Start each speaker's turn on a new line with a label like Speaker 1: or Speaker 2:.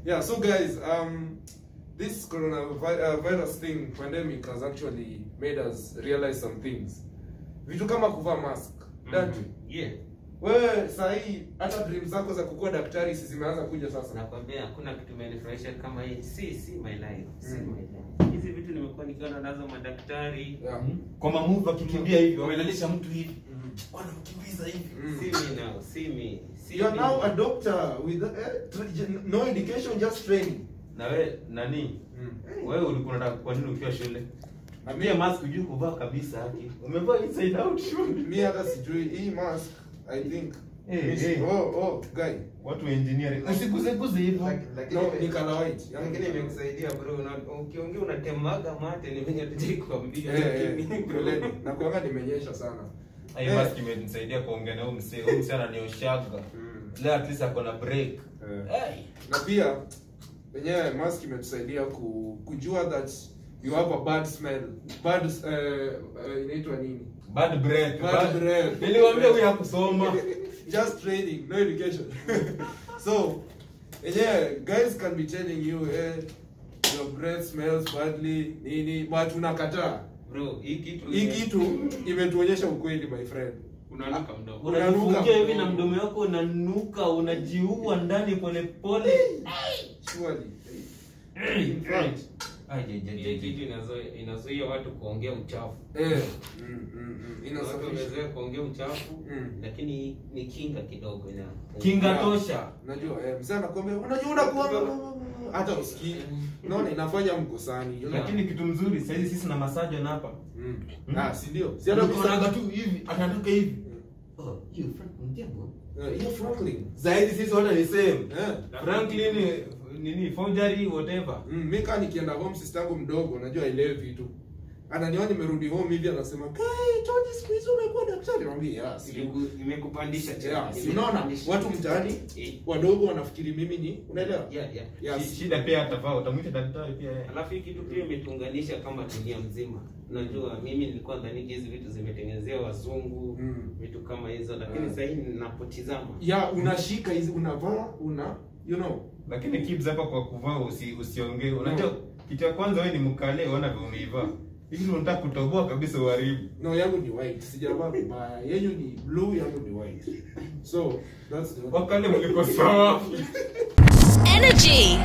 Speaker 1: Yeah, so guys, this coronavirus thing, pandemic, has actually made us realize some things. Vitu kama kuvaa mask. That
Speaker 2: yeah.
Speaker 1: Wewe sahi hata dreams zako za kukua daktari sisi zimeanza kuja sasa.
Speaker 2: Nakwambia hakuna kitu imenifurahisha kama hii. Si my life. Si my life. Hizi vitu nimekuwa nikiona nazo madaktari.
Speaker 1: Yeah.
Speaker 3: Kwa mamuvu akikimbia hivi, wamelalisha mtu hivi. Wanamkimbiza hivi.
Speaker 2: See me now. See me.
Speaker 1: You are now a doctor with no education, just training.
Speaker 3: Na wewe nani? Wewe ulikuwa unataka kwa nini ukiwa shule? Na pia mask hujui kuvaa kabisa haki. Umevaa inside out shule.
Speaker 1: Mimi hata sijui hii mask, I think. Guy.
Speaker 3: Watu engineering. Usiguze hivyo.
Speaker 2: Lakini
Speaker 1: ni color white.
Speaker 2: Lakini imekusaidia bro. Ukiongea unatemaga mate ni mwenye tujikwambia.
Speaker 1: Na kuanga nimenyesha sana.
Speaker 3: Hii mask imenisaidia kuongea na huyu msee. Huyu msee ananioshaga. Leo at least ako na break.
Speaker 1: Na pia wenyewe mask imetusaidia kujua that you have a bad smell. Bad inaitwa nini?
Speaker 3: Bad breath.
Speaker 1: Bad breath.
Speaker 3: Niliwaambia huyu hakusoma.
Speaker 1: Just training, no education. So, yeah, guys can be telling you, your breath smells badly, nini, but unakataa.
Speaker 2: Bro,
Speaker 1: hii kitu imetuonyesha ukweli, my friend.
Speaker 2: Unanuka mdomo.
Speaker 3: Unanuka hivi na mdomo wako unanuka, unajiua ndani pole pole.
Speaker 1: Surely.
Speaker 3: In front.
Speaker 2: Kitu inazuia watu kuongea uchafu. Inazuia kuongea uchafu, lakini ni kinga kidogo ina.
Speaker 3: Kinga tosha.
Speaker 1: Unajua, mzee anakuambia, unajua unakuwa hata usikii. Unaona inafanya mkosani.
Speaker 3: Lakini kitu mzuri, sasa hizi sisi na masajo na hapa.
Speaker 1: Si ndio? Si hata
Speaker 3: kusaga tu hivi, atatoka hivi.
Speaker 2: You Franklin.
Speaker 1: Yeah, Franklin.
Speaker 3: Zaidi sisi wote ni same. Franklin nini forgery whatever.
Speaker 1: Mimi kama nikienda home sister yangu mdogo unajua elewi vitu. Ananiona nimerudi home hivi anasema, "Kai, Tony squeeze umekuwa daktari." Naambia, "Yes."
Speaker 2: Imekupandisha
Speaker 1: tena. Unaona watu mtaani wadogo wanafikiri mimi ni, unaelewa?
Speaker 2: Yeah.
Speaker 3: Shida pia atafaa utamuita daktari pia yeye.
Speaker 2: Alafu kitu pia imetuunganisha kama dunia mzima. Unajua mimi nilikuwa ndani hizi vitu zimetengenezewa wazungu, vitu kama hizo, lakini sasa hivi ninapotizama.
Speaker 1: Unashika hizi unavaa, you know.
Speaker 3: Lakini kids hapa kwa kuvaa usiongee. Unajua kitu ya kwanza wewe ni mkale, unaona vile umeivaa. Hivi unataka kutoboa kabisa uharibu.
Speaker 1: No, yangu ni white. Sijavaa vibaya. Yenu ni blue, yangu ni white. So, that's the
Speaker 3: wakale mliko sawa.
Speaker 4: Energy.